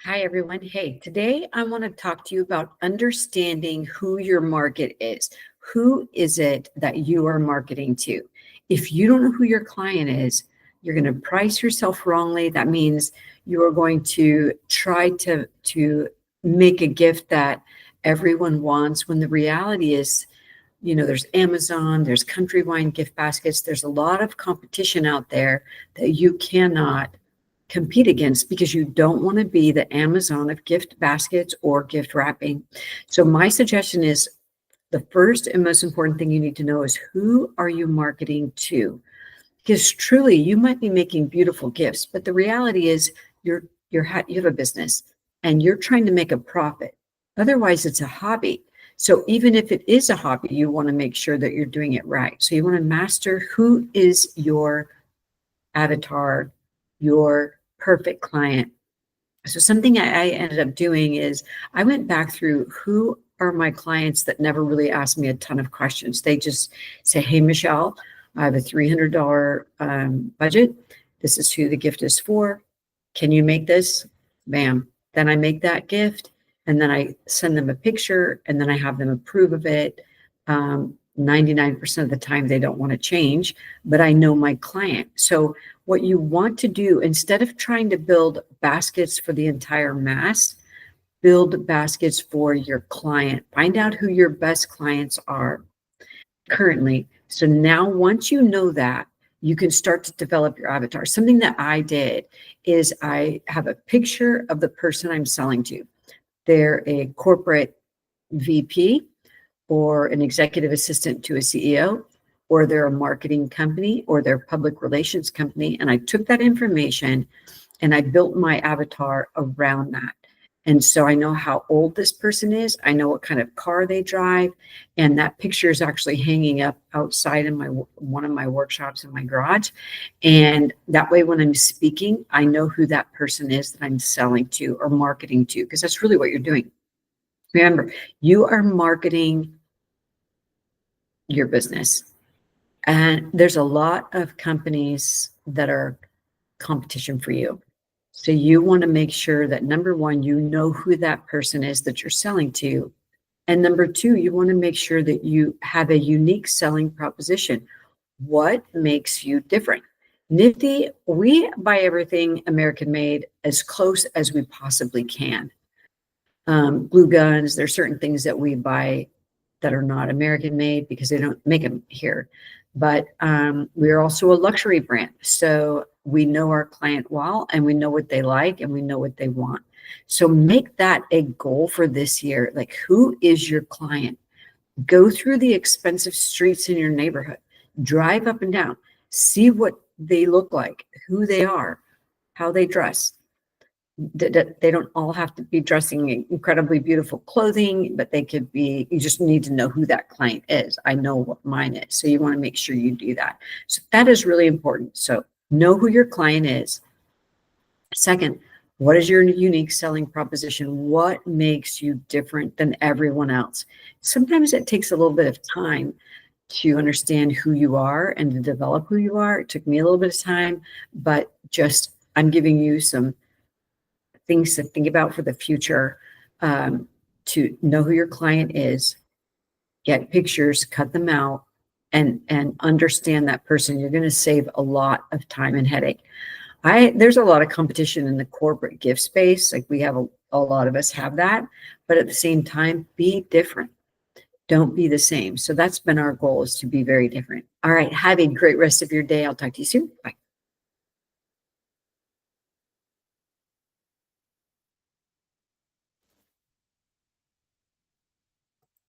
Hi, everyone. Hey, today I want to talk to you about understanding who your market is. Who is it that you are marketing to? If you don't know who your client is, you're going to price yourself wrongly. That means you are going to try to make a gift that everyone wants when the reality is, there's Amazon, there's Countrywide gift baskets, there's a lot of competition out there that you cannot compete against because you don't want to be the Amazon of gift baskets or gift wrapping. So my suggestion is the first and most important thing you need to know is who are you marketing to? Because truly you might be making beautiful gifts, but the reality is you have a business and you're trying to make a profit. Otherwise it's a hobby. So even if it is a hobby, you want to make sure that you're doing it right. So you want to master who is your avatar, your perfect client. So something I ended up doing is I went back through who are my clients that never really asked me a ton of questions. They just say, hey, Michelle, I have a $300 budget. This is who the gift is for. Can you make this? Bam. Then I make that gift and then I send them a picture and then I have them approve of it. 99% of the time they don't want to change, but I know my client. So what you want to do, instead of trying to build baskets for the entire mass, build baskets for your client. Find out who your best clients are currently. So now once you know that, you can start to develop your avatar. Something that I did is I have a picture of the person I'm selling to. They're a corporate VP or an executive assistant to a CEO, or they're a marketing company or they're a public relations company. And I took that information and I built my avatar around that. And so I know how old this person is. I know what kind of car they drive. And that picture is actually hanging up outside in one of my workshops in my garage. And that way, when I'm speaking, I know who that person is that I'm selling to or marketing to, because that's really what you're doing. Remember, you are marketing your business. And there's a lot of companies that are competition for you. So you want to make sure that number one, you know who that person is that you're selling to. And number two, you want to make sure that you have a unique selling proposition. What makes you different? Nifty, we buy everything American made as close as we possibly can. Glue guns, there's certain things that we buy that are not American made because they don't make them here. But we're also a luxury brand. So we know our client well and we know what they like and we know what they want. So make that a goal for this year. Like, who is your client? Go through the expensive streets in your neighborhood, drive up and down, see what they look like, who they are, how they dress. They don't all have to be dressing in incredibly beautiful clothing, but they could be, you just need to know who that client is. I know what mine is. So you want to make sure you do that. So that is really important. So know who your client is. Second, what is your unique selling proposition? What makes you different than everyone else? Sometimes it takes a little bit of time to understand who you are and to develop who you are. It took me a little bit of time, but just I'm giving you some things to think about for the future, to know who your client is, get pictures, cut them out, and understand that person. You're going to save a lot of time and headache. There's a lot of competition in the corporate gift space. Like we have a lot of us have that, but at the same time, be different. Don't be the same. So that's been our goal, is to be very different. All right. Have a great rest of your day. I'll talk to you soon. Bye.